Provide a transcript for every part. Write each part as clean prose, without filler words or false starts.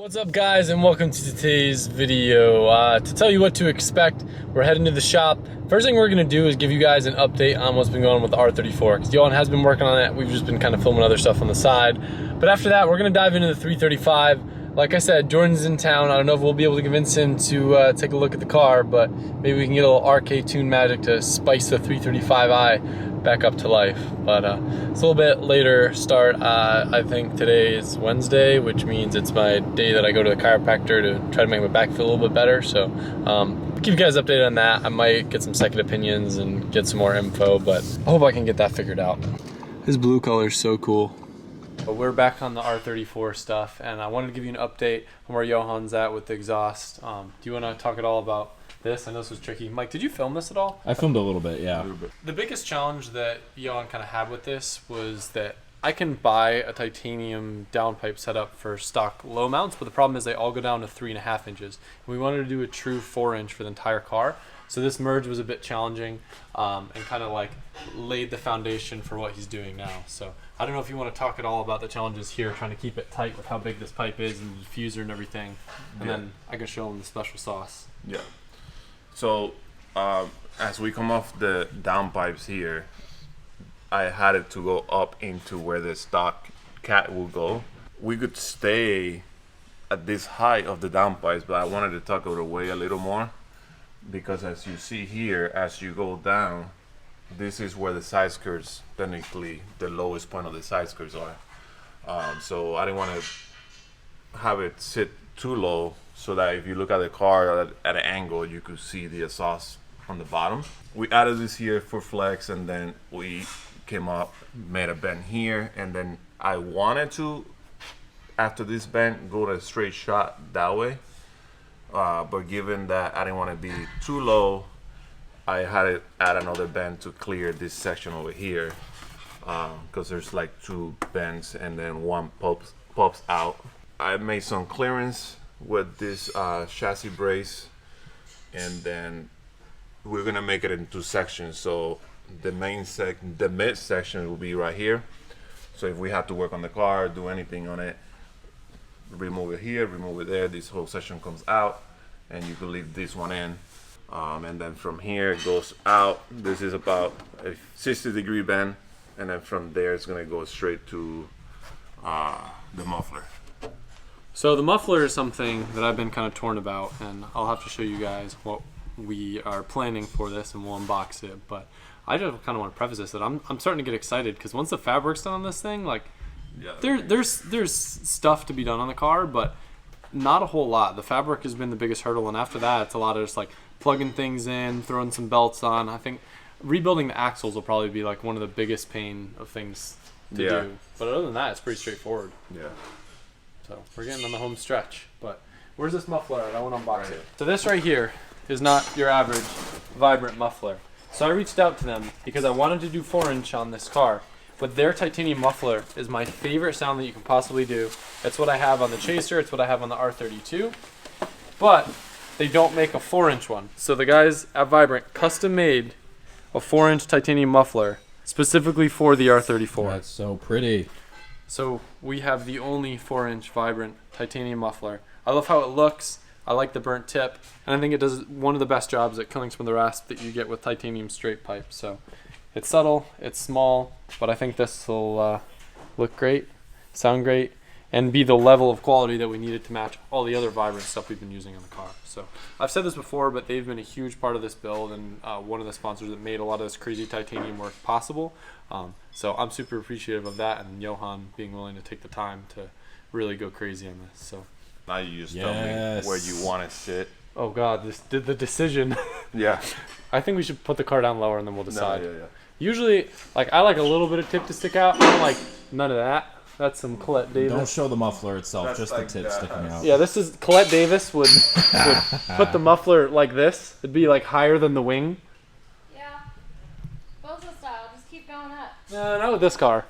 What's up guys, and welcome to today's video. To tell you what to expect, we're heading to the shop. First thing we're going to do is give you guys an update on what's been going on with the R34, because Johan has been working on it. We've just been kind of filming other stuff on the side. But after that, we're going to dive into the 335. Like I said, Jordan's in town. I don't know if we'll be able to convince him to take a look at the car, but maybe we can get a little arcade tune magic to spice the 335i back up to life. But it's a little bit later start. I think today is Wednesday, which means it's my day that I go to the chiropractor to try to make my back feel a little bit better. So keep you guys updated on that. I might get some second opinions and get some more info, but I hope I can get that figured out. This blue color is so cool. We're back on the R34 stuff, and I wanted to give you an update on where Johan's at with the exhaust. Do you want to talk at all about this? I know this was tricky. Mike, did you film this at all? I filmed a little bit, yeah. The biggest challenge that Johan kind of had with this was that I can buy a titanium downpipe setup for stock low mounts, but the problem is they all go down to 3.5 inches. And we wanted to do a true 4-inch for the entire car. So this merge was a bit challenging and kind of like laid the foundation for what he's doing now. So I don't know if you want to talk at all about the challenges here, trying to keep it tight with how big this pipe is and the diffuser and everything. And then I can show him the special sauce. Yeah. So as we come off the downpipes here, I had it to go up into where the stock cat will go. We could stay at this height of the downpipes, but I wanted to tuck it away a little more, because as you see here, as you go down, this is where the side skirts, technically the lowest point of the side skirts are. So I didn't want to have it sit too low, so that if you look at the car at an angle, you could see the exhaust on the bottom. We added this here for flex, and then we came up, made a bend here, and then I wanted to, after this bend, go to a straight shot that way. But given that I didn't want to be too low, I had to add another bend to clear this section over here, because there's like 2 bends and then one pops out. I made some clearance with this chassis brace, and then we're gonna make it in 2 sections. So the mid section will be right here. So if we have to work on the car, do anything on it, remove it here, remove it there, this whole section comes out, and you can leave this one in. And then from here it goes out. This is about a 60-degree bend, and then from there it's gonna go straight to the muffler. So the muffler is something that I've been kind of torn about, and I'll have to show you guys what we are planning for this, and we'll unbox it. But I just kind of want to preface this that I'm starting to get excited, because once the fabric's done on this thing, like there's stuff to be done on the car, but not a whole lot. The fabric has been the biggest hurdle, and after that it's a lot of just like plugging things in, throwing some belts on. I think rebuilding the axles will probably be like one of the biggest pain of things to do. But other than that, it's pretty straightforward. Yeah. So we're getting on the home stretch. But where's this muffler at? I want to unbox it. So this right here is not your average vibrant muffler. So I reached out to them because I wanted to do 4-inch on this car, but their titanium muffler is my favorite sound that you can possibly do. It's what I have on the Chaser, it's what I have on the R32, but they don't make a 4-inch one. So the guys at Vibrant custom made a 4-inch titanium muffler specifically for the R34. That's so pretty. So we have the only 4-inch Vibrant titanium muffler. I love how it looks. I like the burnt tip, and I think it does one of the best jobs at killing some of the rasp that you get with titanium straight pipe. So it's subtle, it's small, but I think this will look great, sound great, and be the level of quality that we needed to match all the other Vibrant stuff we've been using on the car. So I've said this before, but they've been a huge part of this build, and one of the sponsors that made a lot of this crazy titanium work possible. So I'm super appreciative of that, and Johan being willing to take the time to really go crazy on this. So Now you just tell me where you want to sit. oh god, the decision. Yeah. I think we should put the car down lower and then we'll decide. No, yeah. Usually, like, I like a little bit of tip to stick out. I don't like none of that. That's some Colette Davis. Don't show the muffler itself, That's just like the tip that. sticking out. Yeah, this is Colette Davis would put the muffler like this. It'd be like higher than the wing. Yeah. Bozo style. Just keep going up. No, not with this car.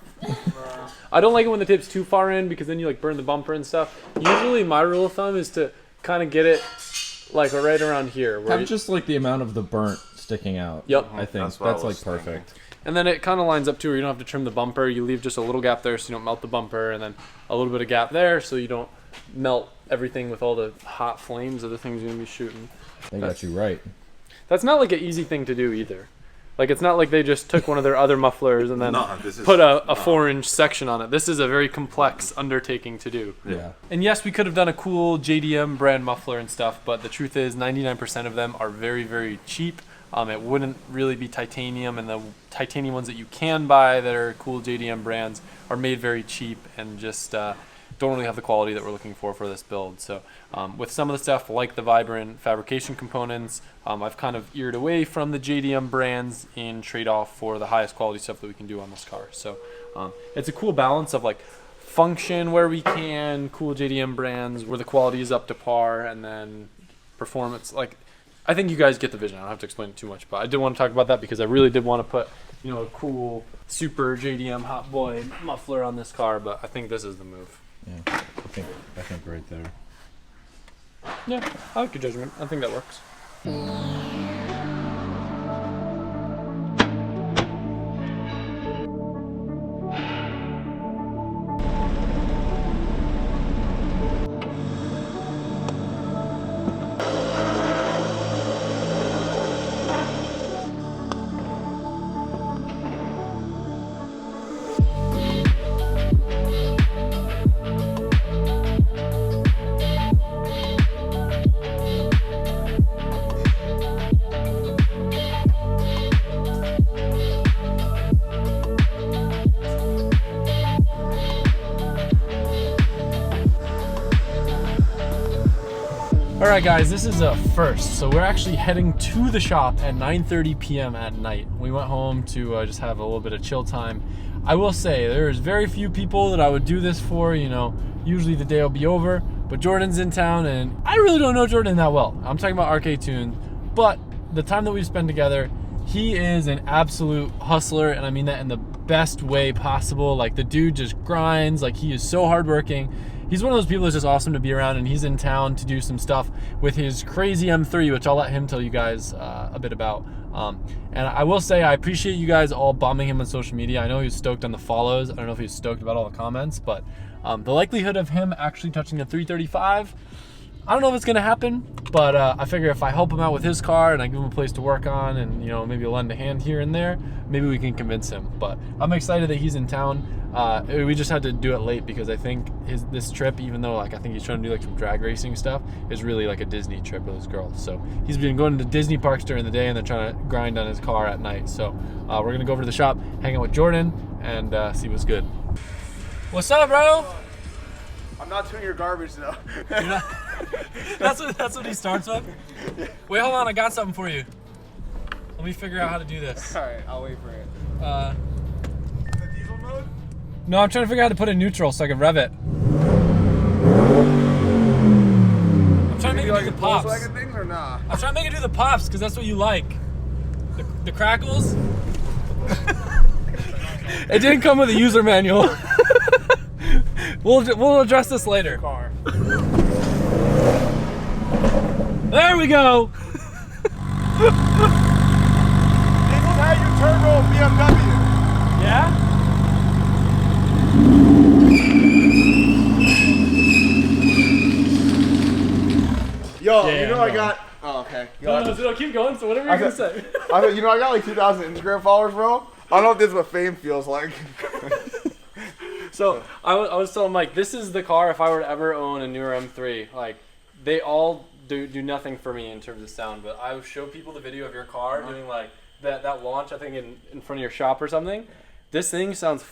I don't like it when the tip's too far in, because then you like burn the bumper and stuff. Usually my rule of thumb is to kind of get it like right around here. Where Have just like the amount of the burnt sticking out. Yep. I think That's what I that's was like thinking. perfect. And then it kind of lines up too, where you don't have to trim the bumper. You leave just a little gap there so you don't melt the bumper, and then a little bit of gap there so you don't melt everything with all the hot flames of the things you're gonna be shooting. They got you right. That's not like an easy thing to do either. Like, it's not like they just took one of their other mufflers and then put a 4-inch section on it. This is a very complex undertaking to do. Yeah. And yes, we could have done a cool JDM brand muffler and stuff, but the truth is 99% of them are very, very cheap. It wouldn't really be titanium, and the titanium ones that you can buy that are cool JDM brands are made very cheap and just don't really have the quality that we're looking for this build. So with some of the stuff like the Vibrant fabrication components, I've kind of eared away from the JDM brands in trade-off for the highest quality stuff that we can do on this car. So it's a cool balance of like function where we can, cool JDM brands where the quality is up to par, and then performance. Like, I think you guys get the vision. I don't have to explain it too much, but I did want to talk about that because I really did want to put, you know, a cool super JDM hot boy muffler on this car, but I think this is the move. Yeah. I think right there. Yeah, I like your judgment. I think that works. All right, guys, this is a first. So we're actually heading to the shop at 9:30 p.m. at night. We went home to just have a little bit of chill time. I will say there's very few people that I would do this for. You know, usually the day will be over, but Jordan's in town, and I really don't know Jordan that well. I'm talking about RK Tunes, but the time that we spend together, he is an absolute hustler, and I mean that in the best way possible. Like, the dude just grinds. Like, he is so hardworking. He's one of those people that's just awesome to be around, and he's in town to do some stuff with his crazy M3, which I'll let him tell you guys a bit about. And I will say I appreciate you guys all bombing him on social media. I know he was stoked on the follows. I don't know if he was stoked about all the comments, but the likelihood of him actually touching a 335, I don't know if it's gonna happen, but I figure if I help him out with his car and I give him a place to work on, and you know, maybe lend a hand here and there, maybe we can convince him. But I'm excited that he's in town. We just had to do it late because I think this trip, even though like I think he's trying to do like some drag racing stuff, is really like a Disney trip with his girls. So he's been going to Disney parks during the day and then trying to grind on his car at night. So we're gonna go over to the shop, hang out with Jordan, and see what's good. What's up, bro? I'm not doing your garbage though. That's what he starts with? Yeah. Wait, hold on, I got something for you. Let me figure out how to do this. Alright, I'll wait for it. The diesel mode? No, I'm trying to figure out how to put it in neutral so I can rev it. I'm trying to make it do the pops. Things or nah? I'm trying to make it do the pops because that's what you like. The crackles. It didn't come with a user manual. We'll address this later. Car. There we go. Inside your turbo BMW. Yeah? Yo, Yeah, you know no. I got. Oh, okay. No, keep going. So whatever you're gonna say. You know I got like 2,000 Instagram followers, bro. I don't know if this is what fame feels like. So I was telling Mike, this is the car if I were to ever own a newer M3. Like, they all do nothing for me in terms of sound, but I would show people the video of your car doing like that launch, I think in front of your shop or something. This thing sounds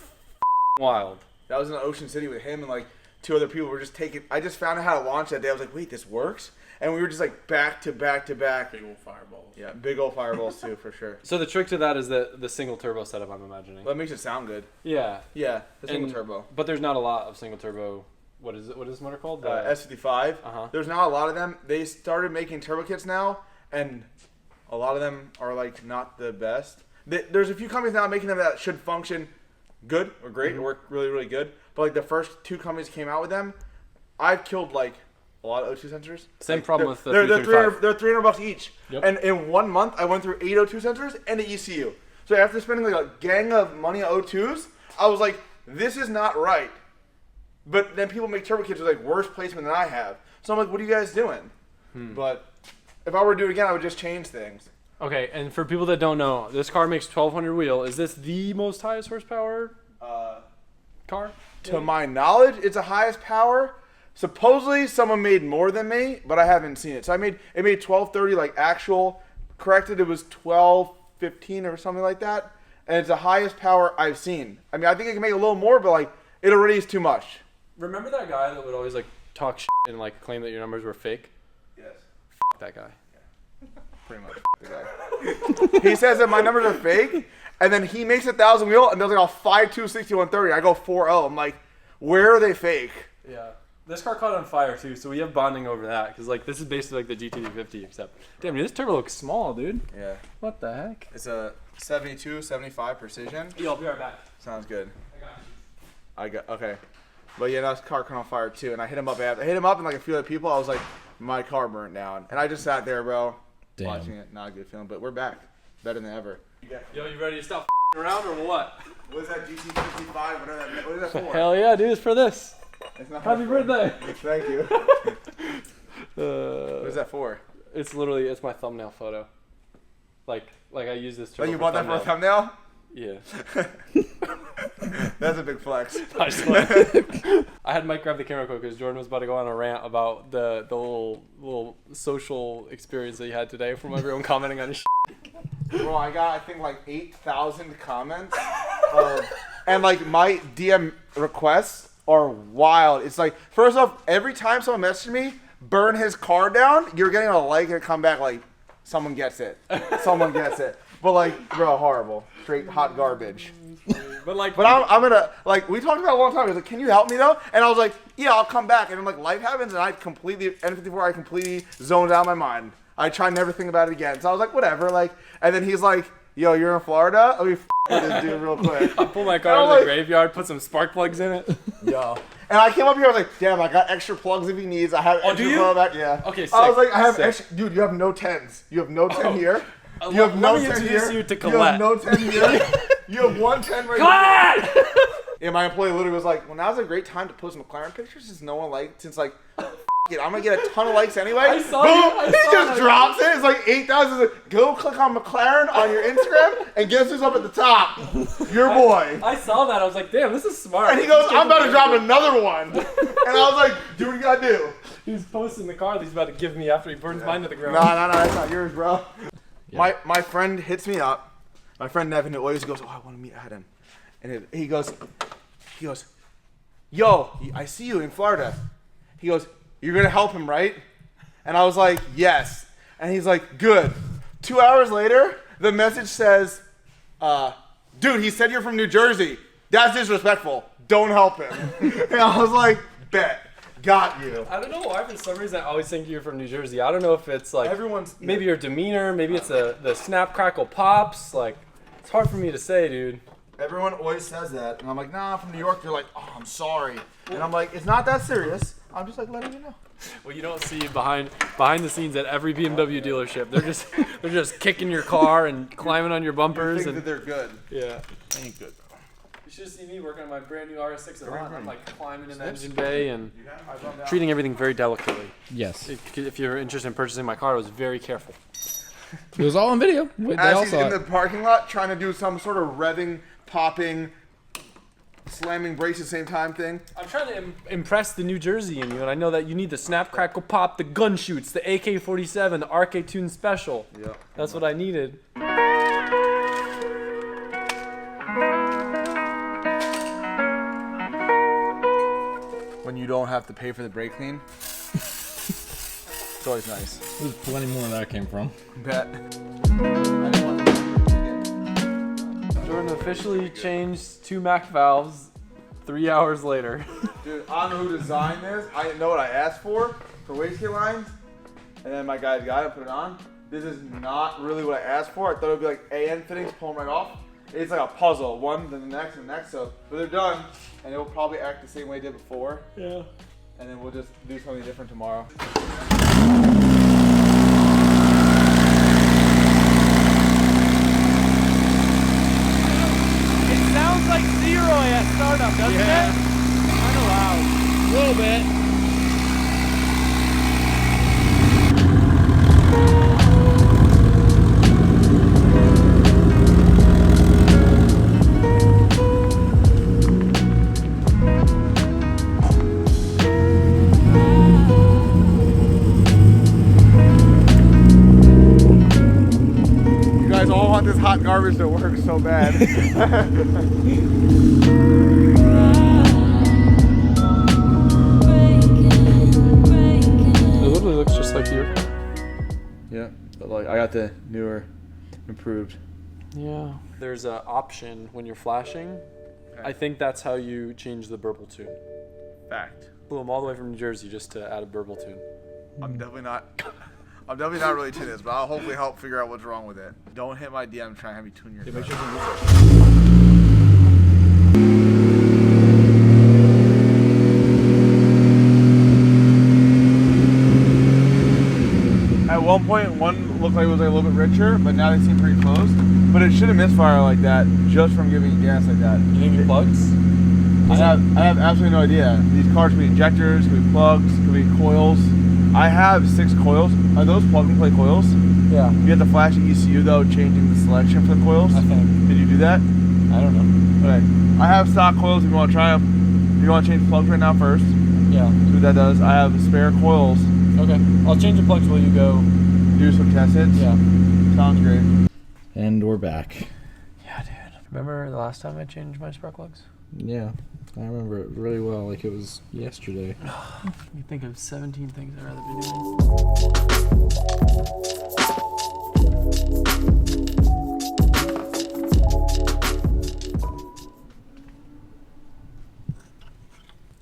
wild. That was in Ocean City with him and like 2 other people. Were just taking. I just found out how to launch that day. I was like, wait, this works? And we were just like back to back to back. Big old fireballs. Yeah, big old fireballs too, for sure. So the trick to that is the single turbo setup, I'm imagining. That makes it sound good. Yeah. Yeah, the single And- turbo. But there's not a lot of single turbo. What is this motor called? S55. Uh-huh. There's not a lot of them. They started making turbo kits now, and a lot of them are like not the best. There's a few companies now making them that should function good or great or work really, really good. But like the first 2 companies came out with them, I've killed like a lot of O2 sensors. Same Like, problem with the they're 335. they're $300 each. Yep. And in 1 month, I went through 8 O2 sensors and an ECU. So after spending like a gang of money on O2s, I was like, this is not right. But then people make turbo kits with like worse placement than I have. So I'm like, what are you guys doing? But if I were to do it again, I would just change things. Okay, and for people that don't know, this car makes 1200 wheel. Is this the most highest horsepower car? To my knowledge, it's the highest power. Supposedly, someone made more than me, but I haven't seen it. So it made 1230 like actual. Corrected, it was 1215 or something like that, and it's the highest power I've seen. I mean, I think it can make a little more, but like it already is too much. Remember that guy that would always like talk shit and like claim that your numbers were fake? Yes. F that guy. Pretty much. The guy. He says that my numbers are fake, and then he makes 1,000 wheel and does like a 5.2 6130. I go 4.0. I'm like, where are they fake? Yeah. This car caught on fire too, so we have bonding over that because like this is basically like the GT50 except damn, dude, this turbo looks small, dude. Yeah. What the heck? It's a 72, 75 precision. Yo, I'll be right back. Sounds good. I got you. Okay. But yeah, that car caught on fire too, and I hit him up. I hit him up and like a few other people. I was like, my car burnt down, and I just sat there, bro, watching it. Not a good feeling, but we're back, better than ever. Yo, you ready to stop around or what? What is that GT55? What is that for? Hell yeah, dude, it's for this. It's not Happy birthday. Thank you. What is that for? It's literally it's my thumbnail photo. Like I use this. Oh, you bought that for a thumbnail? Yeah. That's a big flex. I had Mike grab the camera quick because Jordan was about to go on a rant about the little social experience that he had today from everyone commenting on his shit. Bro, I got I think like 8,000 comments, and like my DM requests are wild. It's like, first off, every time someone messages me, burn his car down, you're getting a like and come back like, someone gets it. Someone gets it. But like, bro, horrible. Straight hot garbage. But I'm gonna, like, we talked about it a long time. He was like, can you help me though? And I was like, yeah, I'll come back. And then like life happens and N54, I completely zoned out my mind. I try and never think about it again. So I was like, whatever. Like, and then he's like, yo, you're in Florida? Let me with this dude real quick. I pulled my car out of the graveyard, put some spark plugs in it. Yo. And I came up here, I was like, damn, I got extra plugs if he needs. I have extra do you? plug back. Yeah. Okay, sick. I was like, I have Sick. extra. Dude, you have no 10s. You have no 10 here. You Let have no me 10 introduce here. you to You have Colette. no 10 here. You have one 10 right Colette! here. Yeah, my employee literally was like, well, now's a great time to post McLaren pictures since no one since like, it, I'm going to get a ton of likes anyway. I saw Boom, you. he just drops it. It's like 8,000. Like, go click on McLaren on your Instagram and guess who's up at the top? Your boy. I saw that. I was like, damn, this is smart. And he goes, I'm about to drop another one. And I was like, do what you got to do. He was posting the car that he's about to give me after he burns mine to the ground. No, that's not yours, bro. Yeah. My friend hits me up. My friend Nevin always goes, oh, I want to meet Adam. And he goes, yo, I see you in Florida. He goes, you're going to help him, right? And I was like, yes. And he's like, good. 2 hours later, the message says, dude, he said you're from New Jersey. That's disrespectful. Don't help him. And I was like, bet. Got you. I don't know why, for some reason, I always think you're from New Jersey. I don't know if it's like maybe your demeanor, maybe it's the snap, crackle, pops. Like, it's hard for me to say, dude. Everyone always says that, and I'm like, nah, I'm from New York. They're like, oh, I'm sorry. And I'm like, it's not that serious. I'm just like letting you know. Well, you don't see behind the scenes at every BMW dealership. They're just kicking your car and climbing on your bumpers. You think And that they're good. yeah. They ain't good, bro. You should see me working on my brand new RS6 Avant. I'm like climbing in the engine bay and treating everything very delicately. Yes. If you're interested in purchasing my car, I was very careful. It was all on video. They As all he's saw in the it. parking lot trying to do some sort of revving, popping, slamming brakes at the same time thing. I'm trying to impress the New Jersey in you, and I know that you need the snap, crackle, pop, the gun shoots, the AK-47, the RK Tune Special. Yeah. That's what I needed. When you don't have to pay for the brake clean. It's always nice. There's plenty more where that came from. Bet. Jordan officially changed 2 Mac valves 3 hours later. Dude, I don't know who designed this. I didn't know what I asked for wastegate lines. And then my guy got it, put it on. This is not really what I asked for. I thought it would be like AN fittings, pull them right off. It's like a puzzle, one, then the next, and the next. So, but they're done, and it will probably act the same way it did before. Yeah. And then we'll just do something different tomorrow. It sounds like Zeroy at startup, doesn't it? Kind of loud. little bit. You guys all want this hot garbage to work so bad. It literally looks just like your car. Yeah, but like I got the newer, improved. Yeah. There's an option when you're flashing. I think that's how you change the burble tune. Fact. Flew them all the way from New Jersey just to add a burble tune. I'm definitely not really to this, but I'll hopefully help figure out what's wrong with it. Don't hit my DM trying to have me tune your car. At one point, one looked like it was like a little bit richer, but now they seem pretty close. But it shouldn't misfire like that just from giving gas like that. You think it plugs? I have absolutely no idea. These cars could be injectors, could be plugs, could be coils. I have 6 coils. Are those plug and play coils? Yeah. You have to flash the ECU though, changing the selection for the coils. I think. Did you do that? I don't know. Okay. I have stock coils if you want to try them. You want to change plugs right now first? Yeah. See what that does. I have spare coils. Okay. I'll change the plugs while you go. Do some test hits. Yeah. Sounds great. And we're back. Yeah, dude. Remember the last time I changed my spark plugs? Yeah, I remember it really well, like it was yesterday. You think of 17 things I'd rather be doing.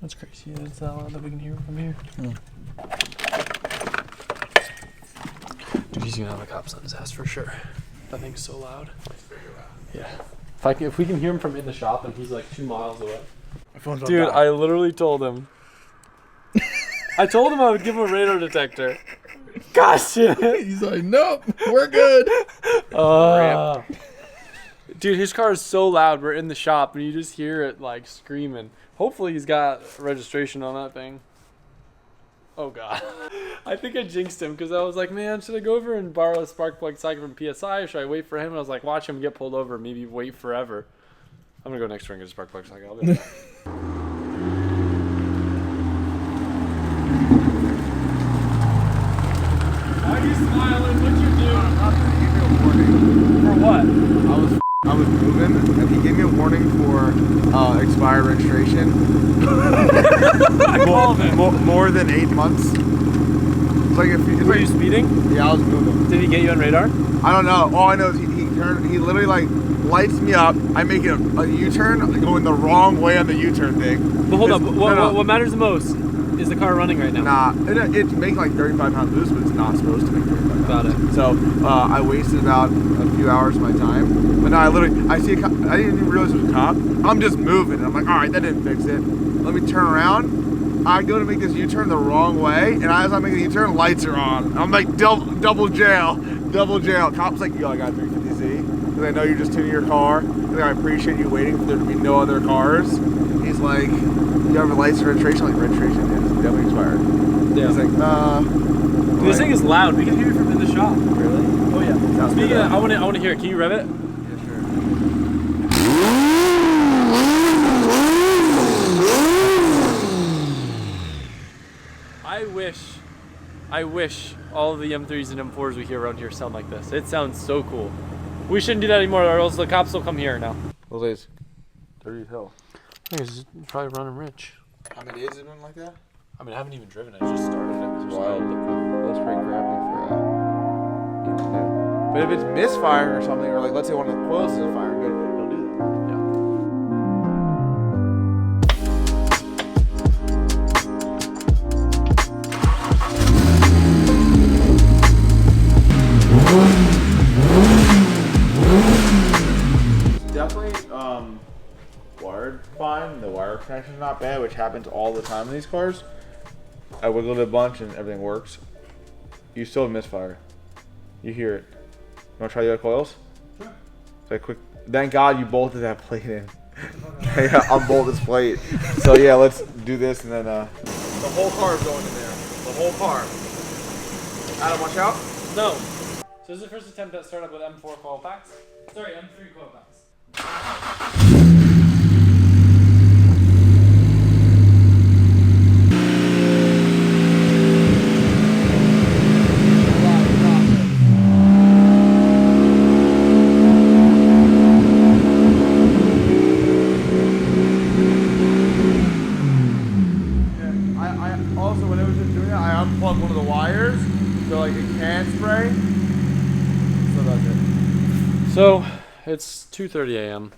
That's crazy. That's that loud that we can hear from here. Dude, he's gonna have the cops on his ass for sure. That thing's so loud. Yeah. If we can hear him from in the shop and he's like 2 miles away. Dude, I literally told him. I told him I would give him a radar detector. Gosh, He's like, nope, we're good. Dude, his car is so loud. We're in the shop and you just hear it like screaming. Hopefully he's got registration on that thing. Oh god. I think I jinxed him because I was like, man, should I go over and borrow a spark plug socket from PSI or should I wait for him? And I was like, watch him get pulled over, maybe wait forever. I'm gonna go next door and get a spark plug socket. I'll be right back. Why are you smiling? What you doing? For what? I was moving, and he gave me a warning for expired registration. more than 8 months. It's like if Were you speeding? Yeah, I was moving. Did he get you on radar? I don't know. All I know is he literally like lights me up. I make a U-turn, going the wrong way on the U-turn thing. But hold up. What matters the most is the car running right now. Nah, it's making like 35 pound boost, but it's not supposed to make 35 pounds. Got it. So I wasted about a few hours of my time. But no, I see a cop. I didn't even realize it was a cop. I'm just moving, and I'm like, all right, that didn't fix it. Let me turn around. I go to make this U-turn the wrong way, and as I'm making the U-turn, lights are on. I'm like, double jail. Cop's like, yo, I got 350Z, because I know you're just tuning your car. He's like, I appreciate you waiting for there to be no other cars. He's like, you have a license registration? I'm like, registration is definitely expired. Yeah. He's like, Dude, this thing is loud. We can hear it from in the shop. Really? Oh yeah. Sounds Speaking good. of, I want to hear it. Can you rev it? Yeah, sure. I wish all of the M3s and M4s we hear around here sound like this. It sounds so cool. We shouldn't do that anymore, or else the cops will come here now. Those days, dirty as hell. I think it's probably running rich. How many days has it been like that? I mean, I haven't even driven it. I just started it. Wild. That's pretty crappy for But if it's misfiring or something, or like let's say one of the coils isn't firing good, don't do that. Definitely wired fine. The wire connection's not bad, which happens all the time in these cars. I wiggled it a bunch and everything works. You still have misfire. You hear it. You wanna try the other coils? Sure. So quick. Thank God you bolted that plate in. Yeah, unbolt this plate. So yeah, let's do this and then the whole car is going in there. The whole car. Adam, watch out. No. So this is the first attempt at startup with M4 coil packs. Sorry, M3 coil packs. Also, when it was just doing that, I unplugged one of the wires so like it can spray. So that's it. So it's 2:30 a.m.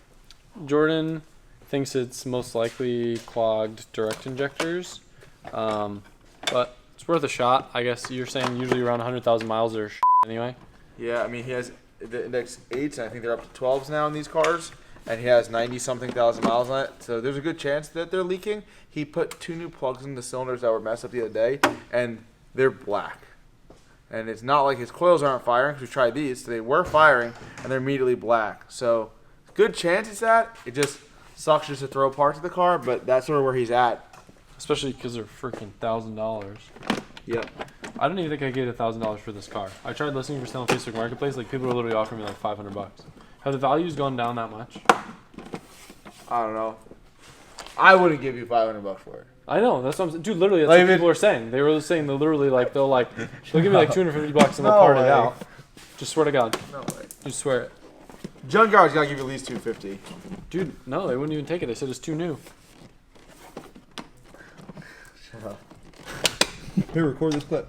Jordan thinks it's most likely clogged direct injectors, but it's worth a shot. I guess you're saying usually around 100,000 miles or anyway. Yeah, I mean he has the index 8s, and I think they're up to 12s now in these cars, and he has 90-something thousand miles on it. So there's a good chance that they're leaking. He put 2 new plugs in the cylinders that were messed up the other day, and they're black. And it's not like his coils aren't firing, because we tried these. So they were firing, and they're immediately black. So good chance it's that. It just sucks just to throw parts of the car, but that's sort of where he's at. Especially because they're freaking $1,000. Yep. I don't even think I get $1,000 for this car. I tried listing for sale on Facebook Marketplace. Like people are literally offering me like $500. Have the values gone down that much? I don't know. I wouldn't give you $500 for it. I know, that's what I'm saying. Dude, literally, that's Like, what if people are saying. They were saying they'll literally they'll give me like $250 and they'll No part it way. out. Just swear to God. No way. You swear it. Junkyard's gotta give you at least $250. Dude, no, they wouldn't even take it. They said it's too new. Shut up. Here, record this clip.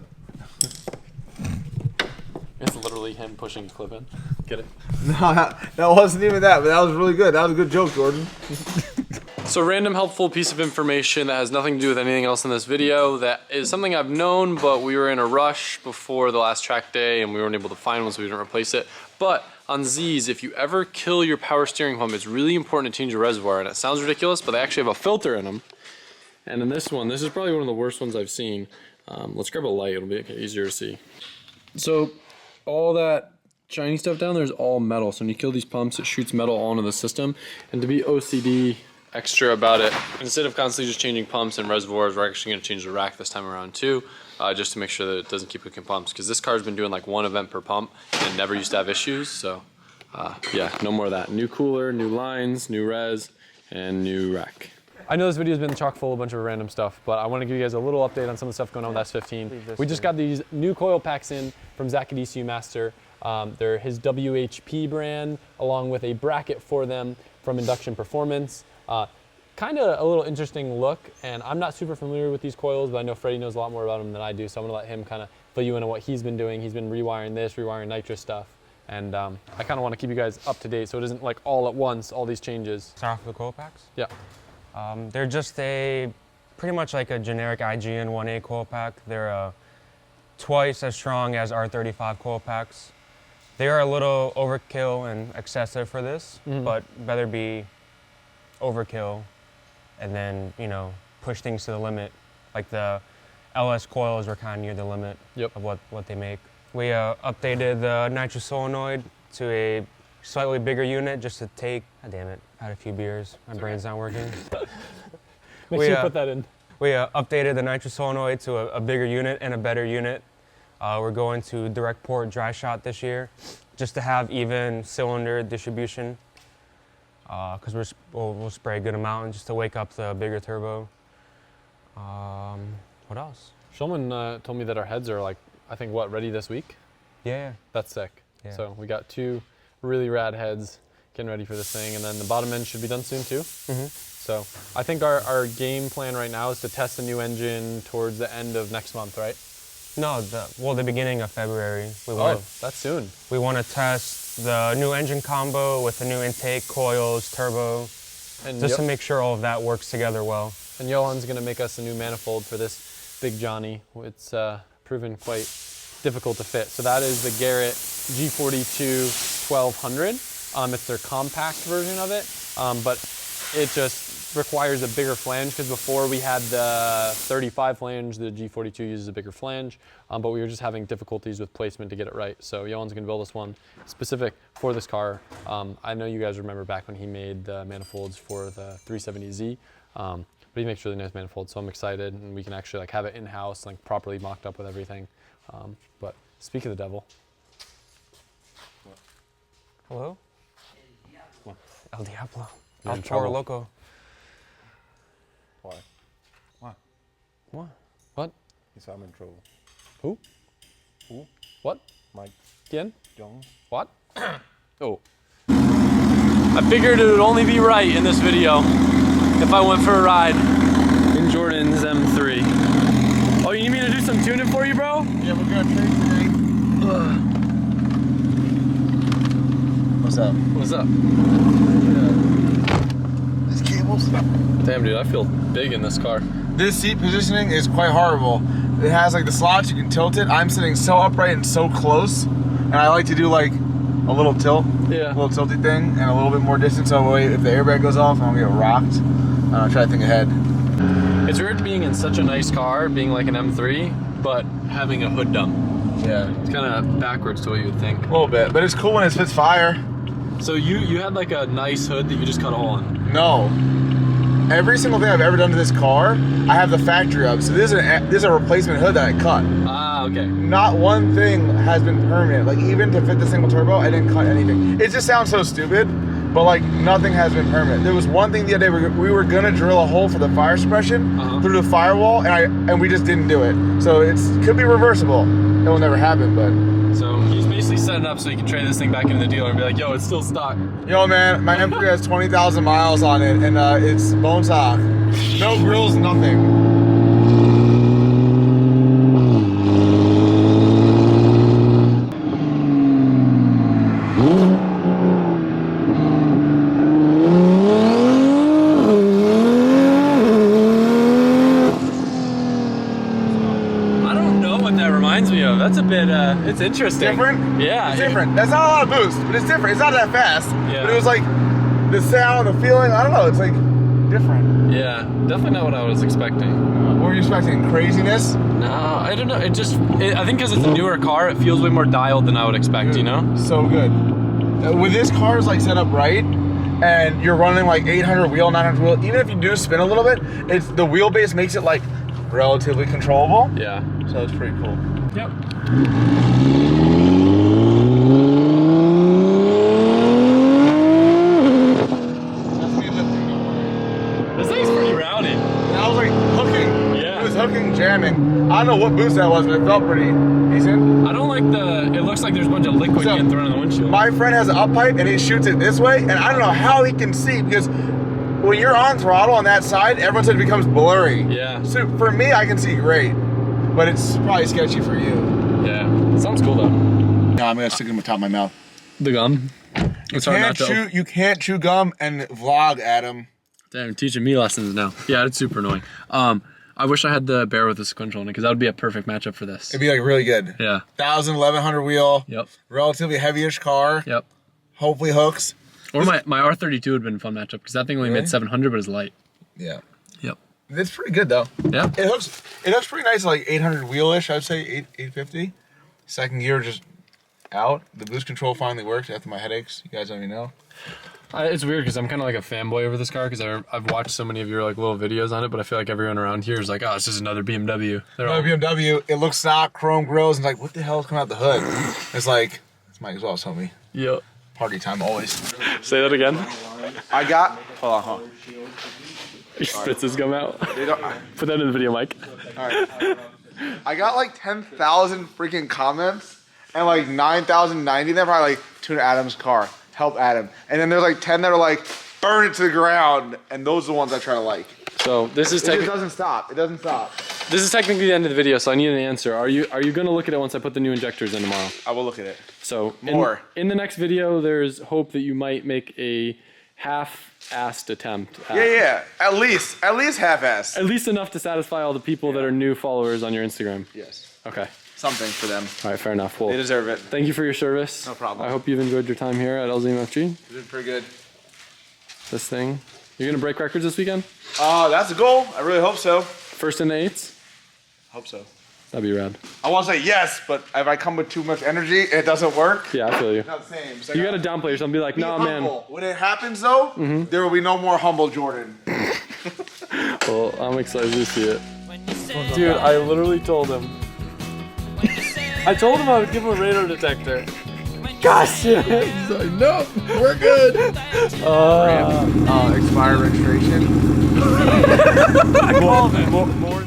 It's literally him pushing a clip in. Get it? No, that wasn't even that, but that was really good. That was a good joke, Jordan. So random helpful piece of information that has nothing to do with anything else in this video. That is something I've known, but we were in a rush before the last track day and we weren't able to find one, so we didn't replace it. But on Z's, if you ever kill your power steering pump, it's really important to change your reservoir. And it sounds ridiculous, but they actually have a filter in them. And in this one, this is probably one of the worst ones I've seen. Let's grab a light, it'll be easier to see. So all that shiny stuff down there is all metal. So when you kill these pumps, it shoots metal all into the system. And to be OCD extra about it, instead of constantly just changing pumps and reservoirs, we're actually going to change the rack this time around too, just to make sure that it doesn't keep cooking pumps, because this car's been doing like 1 event per pump and never used to have issues. So yeah, no more of that. New cooler, new lines, new res, and new rack. I know this video's been chock full of a bunch of random stuff, but I want to give you guys a little update on some of the stuff going on with S15. We just got these new coil packs in from Zach at ECU Master. They're his WHP brand, along with a bracket for them from Induction Performance. Kind of a little interesting look, and I'm not super familiar with these coils, but I know Freddie knows a lot more about them than I do, so I'm gonna let him kind of fill you in on what he's been doing. He's been rewiring this, rewiring nitrous stuff, and I kind of want to keep you guys up to date so it isn't like all at once, all these changes. Start off with the coil packs? Yeah. They're just pretty much like a generic IGN 1A coil pack. They're twice as strong as R35 coil packs. They are a little overkill and excessive for this, but better be overkill and then, you know, push things to the limit. Like the LS coils were kind of near the limit of what they make. We updated the nitrous solenoid to a slightly bigger unit just to take, God damn it, I had a few beers, my brain's not working. Make sure you put that in. We updated the nitrous solenoid to a bigger unit and a better unit. We're going to direct port dry shot this year just to have even cylinder distribution, because we'll spray a good amount just to wake up the bigger turbo. What else? Shulman told me that our heads are like, I think what, ready this week? Yeah. That's sick. Yeah. So we got 2 really rad heads getting ready for this thing, and then the bottom end should be done soon too. So I think our game plan right now is to test the new engine towards the end of next month, right? No, the beginning of February. That's soon. We want to test the new engine combo with the new intake, coils, turbo, And just to make sure all of that works together well. And Johan's gonna make us a new manifold for this big Johnny. It's proven quite difficult to fit. So that is the Garrett G42 1200. It's their compact version of it, but it just requires a bigger flange, because before we had the 35 flange, the G42 uses a bigger flange, but we were just having difficulties with placement to get it right. So Johan's gonna build us one specific for this car. I know you guys remember back when he made the manifolds for the 370Z, but he makes really nice manifolds, so I'm excited, and we can actually like have it in-house, like properly mocked up with everything. But speak of the devil. Hello? El Diablo. You're El in Toro trouble. Loco. Why? Why? What? What? He said I'm in trouble. Who? Who? What? Mike Again? Jones. What? Oh. I figured it would only be right in this video if I went for a ride in Jordan's M3. Oh, you need me to do some tuning for you, bro? Yeah, we're gonna trade today. What's up? What's up? These cables. Damn, dude, I feel big in this car. This seat positioning is quite horrible. It has like the slots, you can tilt it. I'm sitting so upright and so close, and I like to do like a little tilt, Yeah. a little tilty thing, and a little bit more distance. So wait, if the airbag goes off, I don't get rocked. I'll try to think ahead. It's weird being in such a nice car, being like an M3, but having a hood dump. Yeah, It's kind of backwards to what you would think. a little bit, but it's cool when it spits fire. So you had like a nice hood that you just cut a hole in. No. Every single thing I've ever done to this car, I have the factory up. So this is a replacement hood that I cut. Ah, okay. Not one thing has been permanent. Like even to fit the single turbo, I didn't cut anything. It just sounds so stupid, but like nothing has been permanent. There was one thing the other day we were gonna drill a hole for the fire suppression through the firewall, and we just didn't do it. So it could be reversible. It will never happen, but. So he's basically setting up so you can trade this thing back into the dealer and be like, yo, it's still stock. Yo man, my M3 has 20,000 miles on it, and it's bone stock. No grills, nothing. I don't know what that reminds me of. That's a bit, it's interesting. Different? Yeah. It's different. That's not a lot of boost, but it's different. It's not that fast. Yeah. But it was like the sound, the feeling, I don't know, it's like different. Yeah, definitely not what I was expecting. What were you expecting? Craziness? No, I don't know. I think because it's a newer car, it feels way more dialed than I would expect, you know? So good. With this car is like set up right, and you're running like 800 wheel, 900 wheel, even if you do spin a little bit, it's the wheelbase makes it like relatively controllable. Yeah. So it's pretty cool. Yep. That's me lifting, don't worry. This thing's pretty rowdy. And I was like hooking. Yeah. It was hooking, jamming. I don't know what boost that was, but it felt pretty decent. I don't like it looks like there's a bunch of liquid So, getting thrown on the windshield. My friend has an up pipe and he shoots it this way, and I don't know how he can see because when you're on throttle on that side, everyone said it becomes blurry. Yeah. So for me, I can see great, but it's probably sketchy for you. Yeah. Sounds cool though. No, I'm gonna stick it in the top of my mouth. The gum. It's hard not to. You can't chew gum and vlog, Adam. Damn, you're teaching me lessons now. Yeah, it's super annoying. I wish I had the bear with the sequential in it because that would be a perfect matchup for this. It'd be like really good. Yeah. 1,000, 1,100 wheel. Yep. Relatively heavy-ish car. Yep. Hopefully hooks. Or my R32 would have been a fun matchup because that thing only Really? made 700 but is light. Yeah. Yep. It's pretty good though. Yeah. It hooks pretty nice, like 800 wheel-ish, I'd say 850. Second gear just out. The boost control finally worked after my headaches. You guys don't even know. It's weird because I'm kind of like a fanboy over this car because I've watched so many of your like little videos on it, but I feel like everyone around here is like, oh, it's just another BMW. They're all, BMW, it looks stock, chrome grills, and like, what the hell is coming out the hood? It's like, this might as well, homie. yep. Party time always. Say that again. I got, hold on, hold on. He spits his gum out. They don't- Put that in the video, Mike. All right. I got like 10,000 freaking comments and like 9,090 of them are like, tune Adam's car, help Adam. And then there's like 10 that are like, burn it to the ground. And those are the ones I try to like. So this is It just doesn't stop. It doesn't stop. this is technically the end of the video, so I need an answer. Are you gonna look at it once I put the new injectors in tomorrow? I will look at it. So More. in the next video, there's hope that you might make a half-assed attempt. At, Yeah. At least half-ass. At least enough to satisfy all the people that are new followers on your Instagram. Yes. Okay. Something for them. All right. Fair enough. Well, They deserve it. thank you for your service. No problem. I hope you've enjoyed your time here at LZMFG. They did pretty good. This thing You're gonna break records this weekend? That's the goal. I really hope so. First in the 8s? Hope so. That'd be rad. I want to say yes, but if I come with too much energy, it doesn't work. Yeah, I feel you. It's not the same. So You gotta downplay yourself and be like, nah, man. humble. When it happens though, there will be no more humble Jordan. Well, I'm excited to see it. Dude, I literally told him. I told him I would give him a radar detector. Gosh, shit. He's like, nope, we're good. Expire registration. I called him. More